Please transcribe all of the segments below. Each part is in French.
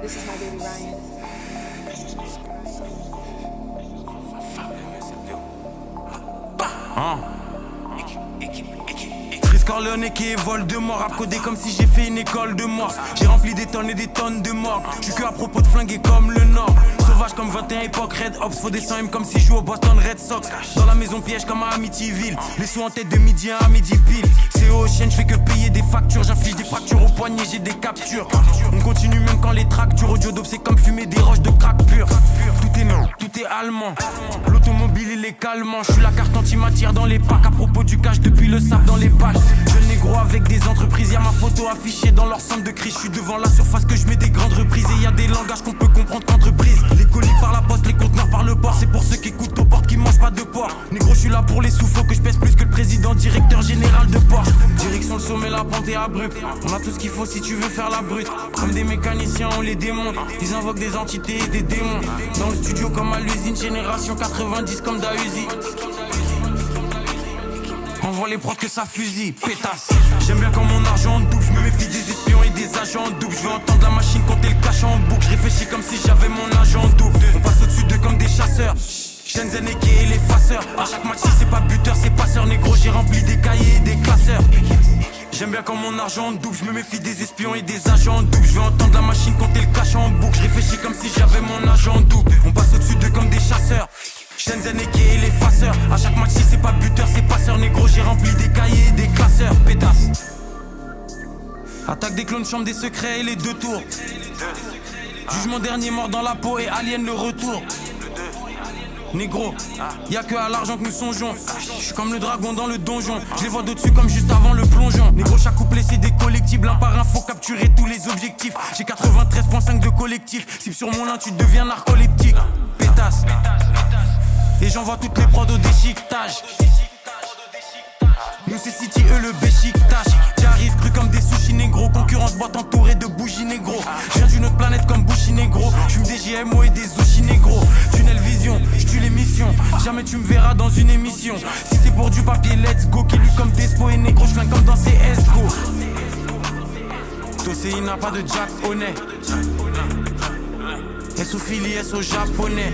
This is my baby Ryan. Chris Corleone qui est Voldemort, rap codé comme si j'ai fait une école de mort. J'ai rempli des tonnes et des tonnes de morts. J'suis que à propos de flinguer comme le Nord. Sauvage comme 21 époque, Red Ops, faut des 100 M comme si je joue au Boston Red Sox. Dans la maison piège comme à Amityville. Les sous en tête de midi à midi pile. C'est au chaîne, j'fais que payer des factures. J'inflige des fractures au poignet, j'ai des captures. On continue même quand les tracks durs. Audio dope c'est comme fumer des roches de crack pur. Tout est non, tout est allemand. L'automobile il est calmant. J'suis la carte anti-matière dans les packs. À propos du cash depuis le sable dans les pages. Jeune négro avec des entreprises. Y'a ma photo affichée dans leur centre de crise. J'suis devant la surface que j'mets des grandes reprises. Et y'a des langages qu'on peut comprendre qu'entreprise. Les colis par la poste, les conteneurs par le port. C'est pour ceux qui écoutent aux portes qui mangent pas de porc. Négro j'suis là pour les sous. Faut que j'pèse plus que le président directeur général de Porsche. Direction le sommet, la pente est abrupte. On a tout ce qu'il faut si tu veux faire la brute. Comme des mécaniciens on les démonte. Ils invoquent des entités et des démons. Dans le studio comme à l'usine. Génération 90 comme Dahuzi. Envoie les prods que ça fusille, pétasse. J'aime bien quand mon argent double. Je me méfie des espions et des agents doubles. Je veux entendre la machine compter le cash en boucle. Je réfléchis comme si j'avais mon agent double. On passe au-dessus d'eux comme des chasseurs. Shenzhen et l'effaceur. À chaque match si c'est pas buteur c'est passeur. Négro j'ai rempli des cahiers et des classeurs. J'aime bien quand mon argent double. Je me méfie des espions et des agents doubles. Je veux entendre la machine compter le cash en boucle. Je réfléchis comme si j'avais mon agent double. On passe au-dessus d'eux comme des chasseurs. Shenzhen et l'effaceur. À chaque match si c'est pas buteur c'est passeur. Négro j'ai rempli des cahiers et des classeurs. Pétasse. Attaque des clones, chambre des secrets et les deux tours. Jugement dernier mort dans la peau et alien le retour. Négro, y'a que à l'argent que nous songeons. J'suis comme le dragon dans le donjon. Je les vois d'au-dessus comme juste avant le plongeon. Négro, chaque couplet c'est des collectibles. Un par un faut capturer tous les objectifs. J'ai 93.5 de collectif. Si sur mon lin tu deviens narcoleptique. Pétasse. Et j'envoie toutes les prods au déchiquetage. Nous c'est City, eux le béchiquetage. J'arrive cru comme des sushis négro. Concurrence boîte entourée de bougies négro. J'viens d'une autre planète comme Bushi négro. J'fume des GMO et des sushis négro. Tunnel vision, j'tue l'émission. Jamais tu me verras dans une émission. Si c'est pour du papier, let's go. Qui lui comme Despo et négro. J'flingue comme dans CSGO. Tosei n'a pas de Jack honnête. Soufili S au japonais.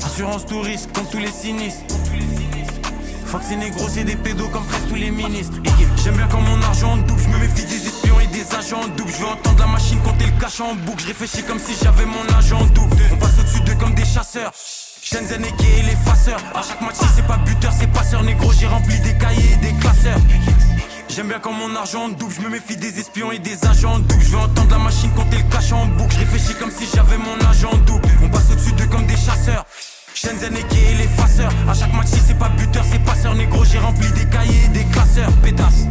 Assurance touriste contre tous les sinistres. Fuck ces négros c'est des pédos comme presque tous les ministres. J'aime bien quand mon argent double. Je me méfie des espions et des agents doubles. Je veux entendre la machine compter le cash en boucle. Je réfléchis comme si j'avais mon agent double. On passe au-dessus d'eux comme des chasseurs. Shenzhen et l'effaceur. À chaque match si c'est pas buteur c'est passeur. Négro j'ai rempli des cahiers et des classeurs. J'aime bien quand mon argent double. Je me méfie des espions et des agents doubles. Je veux entendre la machine compter le cash en boucle. Je réfléchis comme si j'avais mon agent double. On passe au-dessus d'eux comme des chasseurs. Shenzhen et l'effaceur. À chaque match si c'est pas buteur c'est passeur. Négro j'ai rempli des cahiers et des classeurs. Pétasse.